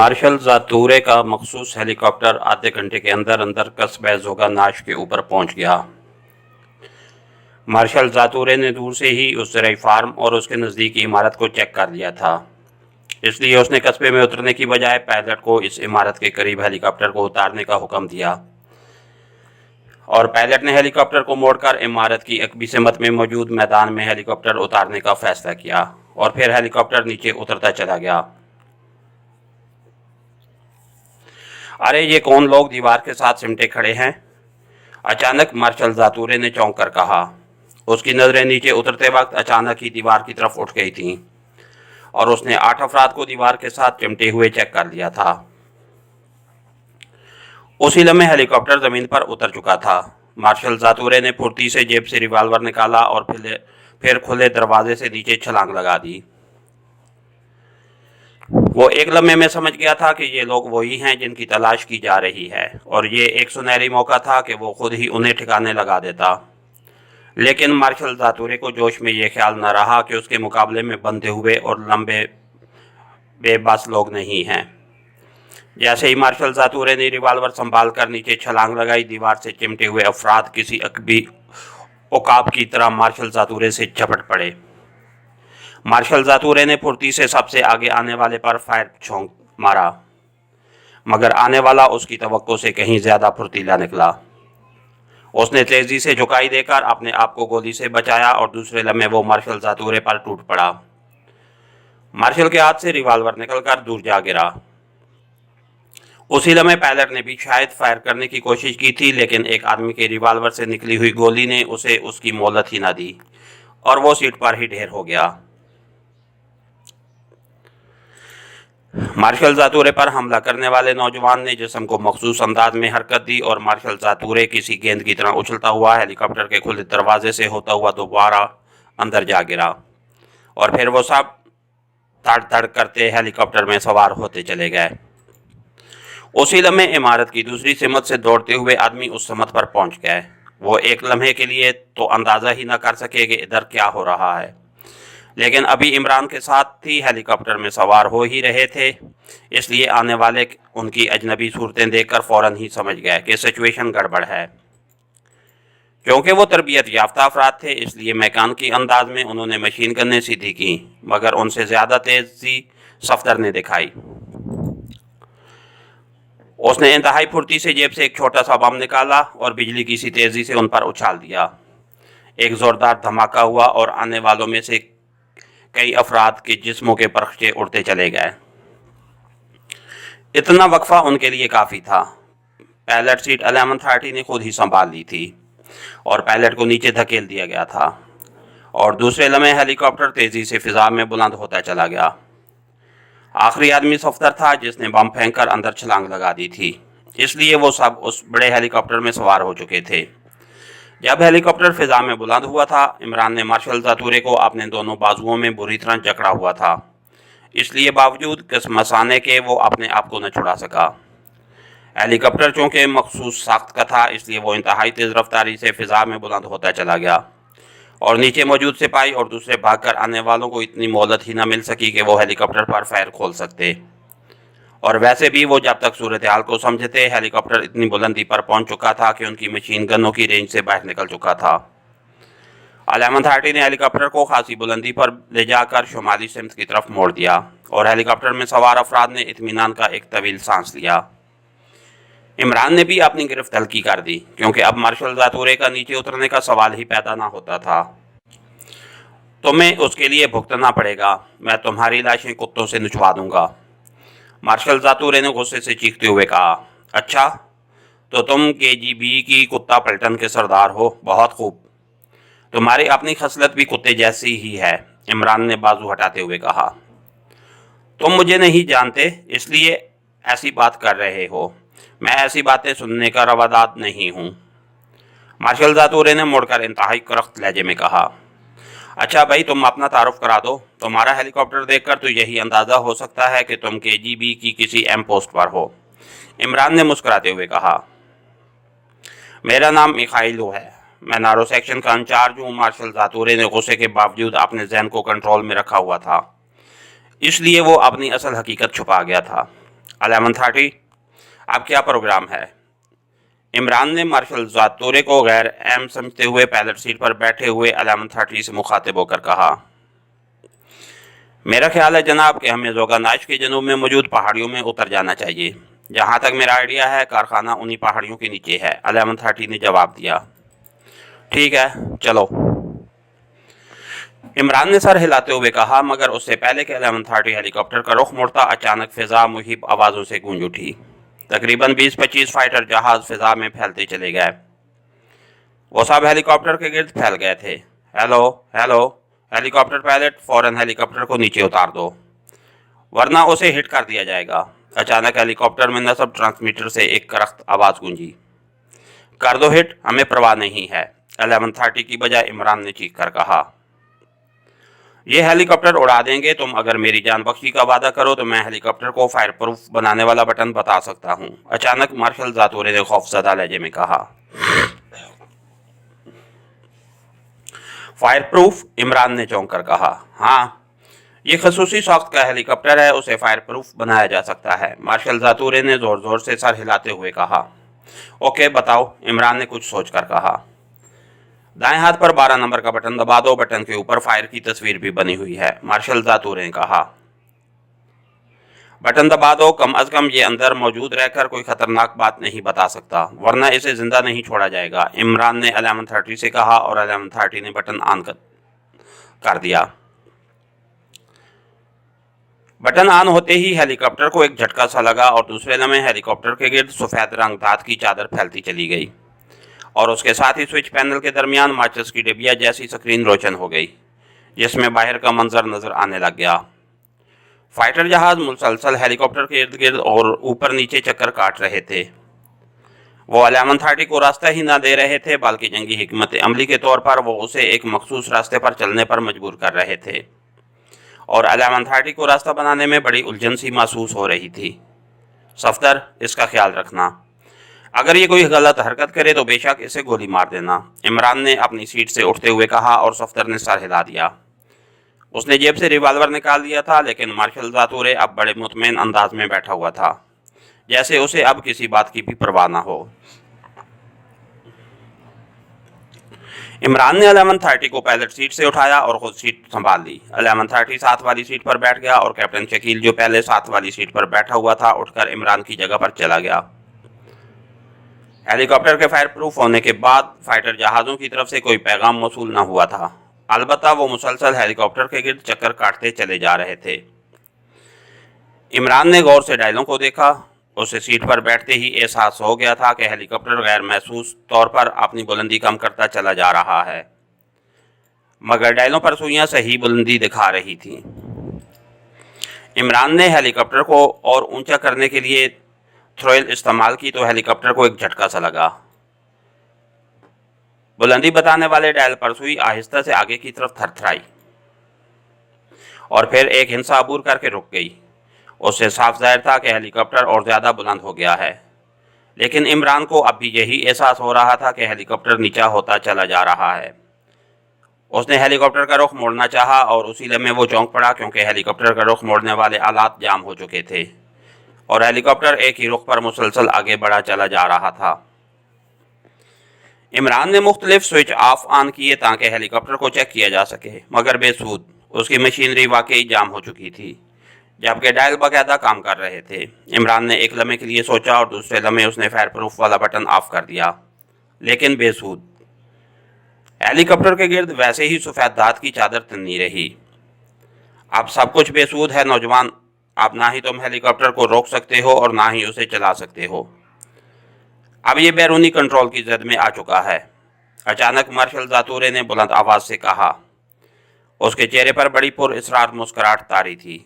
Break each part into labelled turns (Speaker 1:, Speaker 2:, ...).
Speaker 1: Martial ज़ातूरे का मखसूस helicopter आधे घंटे के अंदर अंदर कस्बे जोगानाश के ऊपर पहुंच गया। मार्शल ज़ातूरे ने दूर से ही उस ज़राई फार्म और उसके नज़दीकी इमारत को चेक कर लिया था, इसलिए उसने कस्बे में उतरने की बजाय पायलट को इस इमारत के करीब हेलीकॉप्टर को उतारने का हुक्म दिया और पायलट ने हेलीकॉप्टर को मोड़कर इमारत की अकबी सिमत में मौजूद मैदान में हेलीकॉप्टर उतारने का फैसला किया और फिर हेलीकॉप्टर नीचे उतरता चला गया। अरे ये कौन लोग दीवार के साथ सिमटे खड़े हैं? अचानक मार्शल ज़ातूरे ने चौंक कर कहा। उसकी नज़रें नीचे उतरते वक्त अचानक ही दीवार की तरफ उठ गई थीं और उसने 8 अफराद को दीवार के साथ चिमटे हुए चेक कर लिया था। उसी लम्हे हेलीकॉप्टर ज़मीन पर उतर चुका था। मार्शल ज़ातूरे ने फुर्ती से जेब से रिवाल्वर निकाला और फिर खुले दरवाजे से नीचे छलांग लगा दी। वो एक लम्हे में समझ गया था कि ये लोग वही हैं जिनकी तलाश की जा रही है और ये एक सुनहरी मौका था कि वो खुद ही उन्हें ठिकाने लगा देता। लेकिन मार्शल ज़ातूरे को जोश में ये ख्याल न रहा कि उसके मुकाबले में बंधे हुए और लंबे बेबस लोग नहीं हैं। जैसे ही मार्शल ज़ातूरे ने रिवाल्वर संभाल कर नीचे छलांग लगाई, दीवार से चिमटे हुए अफराद किसी अकबी उकाब की तरह मार्शल ज़ातूरे से झपट पड़े। मार्शल ज़ातूरे ने फुर्ती से सबसे आगे आने वाले पर फायर छौंक मारा, मगर आने वाला उसकी तवक्को से कहीं ज़्यादा फुर्तीला निकला। उसने तेज़ी से झुकाई देकर अपने आप को गोली से बचाया और दूसरे लम्हे वो मार्शल ज़ातूरे पर टूट पड़ा। मार्शल के हाथ से रिवाल्वर निकलकर दूर जा गिरा। उसी लम्हे पायलट ने भी शायद फायर करने की कोशिश की थी, लेकिन एक आदमी के रिवाल्वर से निकली हुई गोली ने उसे उसकी मोहलत ही न दी और वो सीट पर ही ढेर हो गया। मार्शल ज़ातूरे पर हमला करने वाले नौजवान ने जिस्म को मखसूस अंदाज में हरकत दी और मार्शल ज़ातूरे किसी गेंद की तरह उछलता हुआ हेलीकॉप्टर के खुले दरवाजे से होता हुआ दोबारा अंदर जा गिरा और फिर वो सब धड़ धड़ करते हेलीकॉप्टर में सवार होते चले गए। उसी लम्हे इमारत की दूसरी सिमत से दौड़ते हुए आदमी उस सिमत पर पहुंच गए। वो एक लम्हे के लिए तो अंदाज़ा ही न कर सके कि इधर क्या हो रहा है, लेकिन अभी इमरान के साथ ही हेलीकॉप्टर में सवार हो ही रहे थे, इसलिए आने वाले उनकी अजनबी सूरतें देखकर फ़ौरन ही समझ गए कि सिचुएशन गड़बड़ है। क्योंकि वो तरबियत याफ्ता अफराद थे, इसलिए मैकानिकी अंदाज में उन्होंने मशीन गन्नें सीधी की, मगर उनसे ज़्यादा तेज़ी सफदर ने दिखाई। उसने इंतहाई फुर्ती से जेब से एक छोटा सा बम निकाला और बिजली की सी तेज़ी से उन पर उछाल दिया। एक ज़ोरदार धमाका हुआ और आने वालों में से कई अफराद के जिस्मों के परखचे उड़ते चले गए। इतना वक्फा उनके लिए काफ़ी था। पायलट सीट 1130 ने खुद ही संभाल ली थी और पायलट को नीचे धकेल दिया गया था और दूसरे लम्हे हेलीकॉप्टर तेज़ी से फिजा में बुलंद होता चला गया। आखिरी आदमी सफदर था जिसने बम फेंककर अंदर छलांग लगा दी थी, इसलिए वो सब उस बड़े हेलीकॉप्टर में सवार हो चुके थे। जब हेलीकॉप्टर फिजा में बुलंद हुआ था, इमरान ने मार्शल ज़ातूरे को अपने दोनों बाजुओं में बुरी तरह जकड़ा हुआ था, इसलिए बावजूद कसमसाने के वो अपने आप को न छुड़ा सका। हेलीकॉप्टर चूँकि मखसूस साख्त का था, इसलिए वो इंतहाई तेज़ रफ्तारी से फिजा में बुलंद होता चला गया और नीचे मौजूद सिपाही और दूसरे भागकर आने वालों को इतनी मोहलत ही न मिल सकी कि वो हेलीकॉप्टर पर फायर खोल सकते। और वैसे भी वो जब तक सूरत हाल को समझते, हेलीकॉप्टर इतनी बुलंदी पर पहुंच चुका था कि उनकी मशीन गनों की रेंज से बाहर निकल चुका था। 1130 ने हेलीकॉप्टर को खासी बुलंदी पर ले जाकर शुमाली सिमत की तरफ मोड़ दिया और हेलीकॉप्टर में सवार अफराद ने इत्मीनान का एक तवील सांस लिया। इमरान ने भी अपनी गिरफ्त हल्की कर दी, क्योंकि अब मार्शल ज़ातूरे का नीचे उतरने का सवाल ही पैदा ना होता था। तुम्हें उसके लिए भुगतना पड़ेगा, मैं तुम्हारी लाशें कुत्तों से नुचवा दूंगा, मार्शल ज़ातूरे ने गुस्से से चीखते हुए कहा। अच्छा, तो तुम केजीबी की कुत्ता पलटन के सरदार हो, बहुत खूब, तुम्हारी अपनी खसलत भी कुत्ते जैसी ही है, इमरान ने बाजू हटाते हुए कहा। तुम मुझे नहीं जानते, इसलिए ऐसी बात कर रहे हो, मैं ऐसी बातें सुनने का रवादार नहीं हूँ, मार्शल ज़ातूरे ने मुड़कर इंतहाई करख्त लहजे में कहा। अच्छा भाई, तुम अपना तारुफ करा दो, तुम्हारा हेलीकॉप्टर देखकर तो यही अंदाज़ा हो सकता है कि तुम केजीबी की किसी एम पोस्ट पर हो, इमरान ने मुस्कुराते हुए कहा। मेरा नाम मिखाइलो है, मैं नारो सेक्शन का इंचार्ज हूँ, मार्शल ज़ातूरे ने गुस्से के बावजूद अपने जहन को कंट्रोल में रखा हुआ था, इसलिए वो अपनी असल हकीकत छुपा गया था। 11:30 अब क्या प्रोग्राम है? इमरान ने मार्शल जातोरे को गैर अहम समझते हुए पायलट सीट पर बैठे हुए 11:30 से मुखातिब होकर कहा। मेरा ख्याल है जनाब कि हमें जोगानाश के जनूब में मौजूद पहाड़ियों में उतर जाना चाहिए। जहाँ तक मेरा आइडिया है कारखाना उन्हीं पहाड़ियों के नीचे है, 11:30 ने जवाब दिया। ठीक है, चलो, इमरान ने सर हिलाते हुए कहा, मगर उससे पहले कि 11:30 हेलीकॉप्टर का रुख मुड़ता अचानक फिजा मुहिब आवाज़ों से गूंज उठी। तकरीबन 20-25 फाइटर जहाज फिजा में फैलते चले गए। वो सब हेलीकॉप्टर के गिर्द फैल गए थे। हेलो हेलो, हेलीकॉप्टर पायलट, फौरन हेलीकॉप्टर को नीचे उतार दो वरना उसे हिट कर दिया जाएगा। अचानक हेलीकॉप्टर में नस्ब ट्रांसमीटर से एक करख्त आवाज़ गूंजी। कर दो हिट, हमें परवाह नहीं है, 11:30 की बजाय इमरान ने चीख कर कहा। ये हेलीकॉप्टर उड़ा देंगे, तुम अगर मेरी जान बख्शी का वादा करो तो मैं हेलीकॉप्टर को फायर प्रूफ बनाने वाला बटन बता सकता हूँ, अचानक मार्शल जातोरे ने खौफजदा लहजे में कहा। Fire proof? इमरान ने चौंक कर कहा। हाँ, ये खसूसी सॉफ्ट का हेलीकॉप्टर है, उसे फायर प्रूफ बनाया जा सकता है, मार्शल जातोरे ने जोर जोर से सर हिलाते हुए कहा। ओके बताओ, इमरान ने कुछ सोचकर कहा। दाएं हाथ पर 12 नंबर का बटन दबा दो, बटन के ऊपर फायर की तस्वीर भी बनी हुई है, मार्शल जातोरे ने कहा। बटन दबा दो, कम अज कम ये अंदर मौजूद रहकर कोई खतरनाक बात नहीं बता सकता, वरना इसे जिंदा नहीं छोड़ा जाएगा, इमरान ने 11:30 से कहा और 11:30 ने बटन ऑन कर दिया। बटन ऑन होते ही हेलीकॉप्टर को एक झटका सा लगा और दूसरे लम्हे हेलीकॉप्टर के गिर्द सफेद रंग धात की चादर फैलती चली गई और उसके साथ ही स्विच पैनल के दरमियान माचिस की डिबिया जैसी स्क्रीन रोशन हो गई, जिसमें बाहर का मंजर नजर आने लग गया। फाइटर जहाज मुसलसल हेलीकॉप्टर के इर्द गिर्द और ऊपर नीचे चक्कर काट रहे थे। वो 11:30 को रास्ता ही ना दे रहे थे, बल्कि जंगी हिकमत अमली के तौर पर वो उसे एक मखसूस रास्ते पर चलने पर मजबूर कर रहे थे और 11:30 को रास्ता बनाने में बड़ी उलझन सी महसूस हो रही थी। सफदर, इसका ख्याल रखना, अगर ये कोई गलत हरकत करे तो बेशक इसे गोली मार देना, इमरान ने अपनी सीट से उठते हुए कहा और सफदर ने सर हिला दिया। उसने जेब से रिवाल्वर निकाल लिया था, लेकिन मार्शल जातोरे अब बड़े मुतमईन अंदाज में बैठा हुआ था, जैसे उसे अब किसी बात की भी परवाह ना हो। इमरान ने 11:30 को पायलट सीट से उठाया और खुद सीट संभाल ली। 11:30 साथ वाली सीट पर बैठ गया और कैप्टन शकील, जो पहले साथ वाली सीट पर बैठा हुआ था, उठकर इमरान की जगह पर चला गया। हेलीकॉप्टर के फायर प्रूफ होने के बाद फाइटर जहाज़ों की तरफ से कोई पैगाम मौसूल न हुआ था, अलबत्ता वो मुसलसल हेलीकॉप्टर के गिर्द चक्कर काटते चले जा रहे थे। इमरान ने गौर से डायलों को देखा। उसे सीट पर बैठते ही एहसास हो गया था कि हेलीकॉप्टर गैर महसूस तौर पर अपनी बुलंदी कम करता चला जा रहा है, मगर डायलों पर सुइयां सही बुलंदी दिखा रही थी। इमरान ने हेलीकॉप्टर को और ऊंचा करने के लिए थ्रोल इस्तेमाल की तो हेलीकॉप्टर को एक झटका सा लगा। बुलंदी बताने वाले डायल पर सुई आहिस्ता से आगे की तरफ थरथराई और फिर एक हिंसा अबूर करके रुक गई। उससे साफ जाहिर था कि हेलीकॉप्टर और ज़्यादा बुलंद हो गया है, लेकिन इमरान को अब भी यही एहसास हो रहा था कि हेलीकॉप्टर नीचा होता चला जा रहा है। उसने हेलीकॉप्टर का रुख मोड़ना चाहा और उसी लम्हे वो चौंक पड़ा, क्योंकि हेलीकॉप्टर का रुख मोड़ने वाले आलात जाम हो चुके थे और हेलीकॉप्टर एक ही रुख पर मुसलसल आगे बढ़ा चला जा रहा था। इमरान ने मुख्तलिफ स्विच ऑफ ऑन किए ताकि हेलीकॉप्टर को चेक किया जा सके, मगर बेसूद, उसकी मशीनरी वाकई जाम हो चुकी थी, जबकि डायल बाकायदा काम कर रहे थे। इमरान ने एक लम्हे के लिए सोचा और दूसरे लम्हे उसने फायर प्रूफ वाला बटन ऑफ कर दिया, लेकिन बेसूद। हेलीकॉप्टर के गिर्द वैसे ही सफ़ेद धात की चादर तनी रही। अब सब कुछ बेसूद है नौजवान, अब ना ही तुम हेलीकॉप्टर को रोक सकते हो और ना ही उसे चला सकते हो। अब ये बैरूनी कंट्रोल की जद में आ चुका है, अचानक मार्शल जातोरे ने बुलंद आवाज़ से कहा। उसके चेहरे पर बड़ी पुरअसरार मुस्कुराहट तारी थी।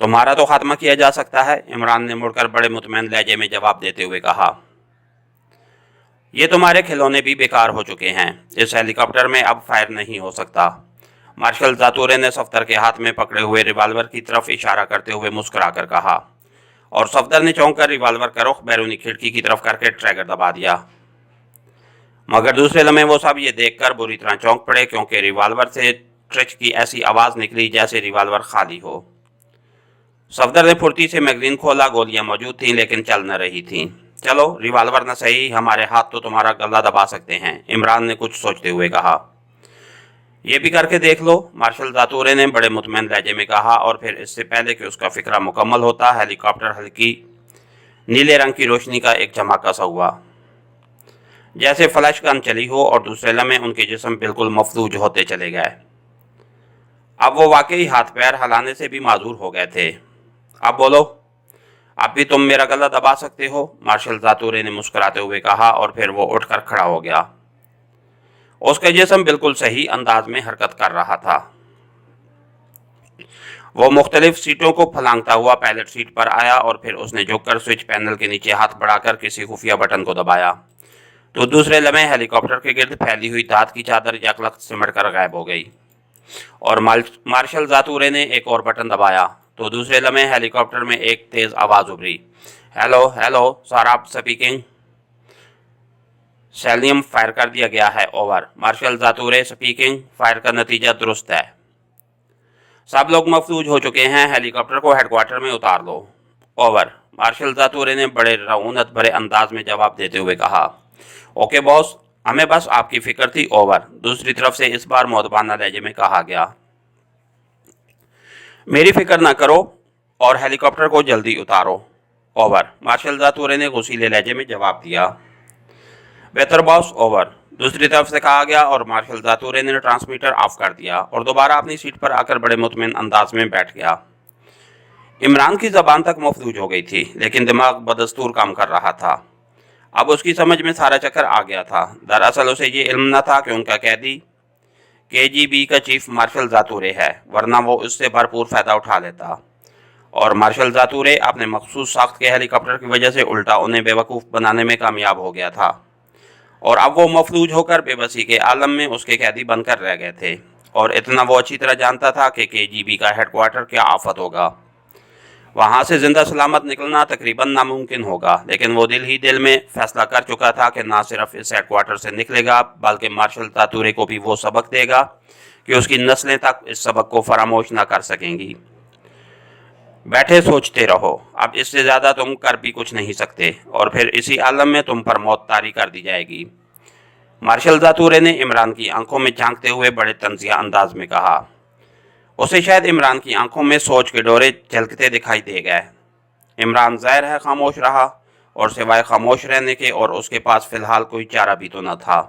Speaker 1: तुम्हारा तो खात्मा किया जा सकता है, इमरान ने मुड़कर बड़े मुतमईन लहजे में जवाब देते हुए कहा। ये तुम्हारे खिलौने भी बेकार हो चुके हैं, इस हेलीकॉप्टर में अब फायर नहीं हो सकता, मार्शल जातोरे ने सफदर के हाथ में पकड़े हुए रिवाल्वर की तरफ इशारा करते हुए मुस्कुरा कर कहा और सफदर ने चौंक कर रिवाल्वर का रुख बैरूनी खिड़की की तरफ करके ट्रैगर दबा दिया। मगर दूसरे लम्हे वो सब ये देखकर बुरी तरह चौंक पड़े, क्योंकि रिवाल्वर से ट्रिच की ऐसी आवाज़ निकली जैसे रिवाल्वर खाली हो। सफदर ने फुर्ती से मैगजीन खोला। गोलियां मौजूद थीं लेकिन चल न रही थीं। चलो रिवाल्वर न सही, हमारे हाथ तो तुम्हारा गला दबा सकते हैं, इमरान ने कुछ सोचते हुए कहा। ये भी करके देख लो, मार्शल जातूरे ने बड़े मुतमईन लहजे में कहा। और फिर इससे पहले कि उसका फिक्रा मुकम्मल होता, हेलीकॉप्टर हल्की नीले रंग की रोशनी का एक धमाका सा हुआ, जैसे फ्लैश गन चली हो, और दूसरे लम्हे उनके जिस्म बिल्कुल मफलूज होते चले गए। अब वो वाकई हाथ पैर हिलाने से भी माजूर हो गए थे। अब बोलो, अब भी तुम मेरा गला दबा सकते हो, मार्शल जातूरे ने मुस्कुराते हुए कहा। और फिर वो उठकर खड़ा हो गया। उसका जिस्म बिल्कुल सही अंदाज में हरकत कर रहा था। वो मुख्तलिफ सीटों को फलांगता हुआ पायलट सीट पर आया और फिर उसने झुककर स्विच पैनल के नीचे हाथ बढ़ाकर किसी खुफिया बटन को दबाया, तो दूसरे लम्हे हेलीकॉप्टर के गिर्द फैली हुई धात की चादर यकलख्त सिमट कर गायब हो गई। और मार्शल जातूरे ने एक और बटन दबाया, तो दूसरे लम्हे हेलीकॉप्टर में एक तेज आवाज़ उभरी। हेलो हेलो, साराब स्पीकिंग। सेलियम फायर कर दिया गया है, ओवर। मार्शल जातूरे स्पीकिंग, फायर का नतीजा दुरुस्त है। सब लोग मफलूज हो चुके हैं, हेलीकॉप्टर को हेडक्वार्टर में उतार लो, ओवर। मार्शल जातूरे ने बड़े रऊनत भरे अंदाज में जवाब देते हुए कहा। ओके बॉस, हमें बस आपकी फिक्र थी, ओवर। दूसरी तरफ से इस बार मौदबाना लहजे में कहा गया। मेरी फिक्र ना करो और हेलीकॉप्टर को जल्दी उतारो, ओवर। मार्शल जातूरे ने गुस्सीले लहजे में जवाब दिया। बेहतर बॉस, ओवर। दूसरी तरफ से कहा गया और मार्शल जातूरे ने ट्रांसमीटर ऑफ कर दिया और दोबारा अपनी सीट पर आकर बड़े मुतमईन अंदाज में बैठ गया। इमरान की ज़बान तक मफलूज हो गई थी, लेकिन दिमाग बदस्तूर काम कर रहा था। अब उसकी समझ में सारा चक्कर आ गया था। दरअसल उसे ये इल्म न था कि उनका कैदी KGB का चीफ मार्शल जातूरे है, वरना वो इससे भरपूर फ़ायदा उठा लेता। और मार्शल जातूरे अपने मखसूस साख्त के हेलीकॉप्टर की वजह से उल्टा उन्हें बेवकूफ़ बनाने में कामयाब हो गया था। और अब वो मफलूज होकर बेबसी के आलम में उसके कैदी बनकर रह गए थे। और इतना वो अच्छी तरह जानता था कि KGB का हेडक्वार्टर क्या आफत होगा। वहाँ से जिंदा सलामत निकलना तकरीबन नामुमकिन होगा, लेकिन वो दिल ही दिल में फैसला कर चुका था कि ना सिर्फ इस हेडक्वार्टर से निकलेगा, बल्कि मार्शल जातूरे को भी वो सबक देगा कि उसकी नस्लें तक इस सबक को फरामोश ना कर सकेंगी। बैठे सोचते रहो, अब इससे ज़्यादा तुम कर भी कुछ नहीं सकते, और फिर इसी आलम में तुम पर मौत तारी कर दी जाएगी। मार्शल जातूरे ने इमरान की आंखों में झांकते हुए बड़े तंजिया अंदाज में कहा। उसे शायद इमरान की आंखों में सोच के डोरे झलकते दिखाई दे गए। इमरान ज़ाहिर है खामोश रहा, और सिवाय खामोश रहने के और उसके पास फ़िलहाल कोई चारा भी तो न था।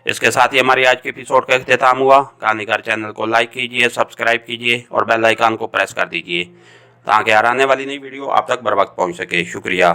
Speaker 1: इसके साथ ही हमारी आज के एपिसोड का इख्तिताम हुआ। कहानीकार चैनल को लाइक कीजिए, सब्सक्राइब कीजिए और बेल आइकन को प्रेस कर दीजिए ताकि आने वाली नई वीडियो आप तक बर वक्त पहुँच सके। शुक्रिया।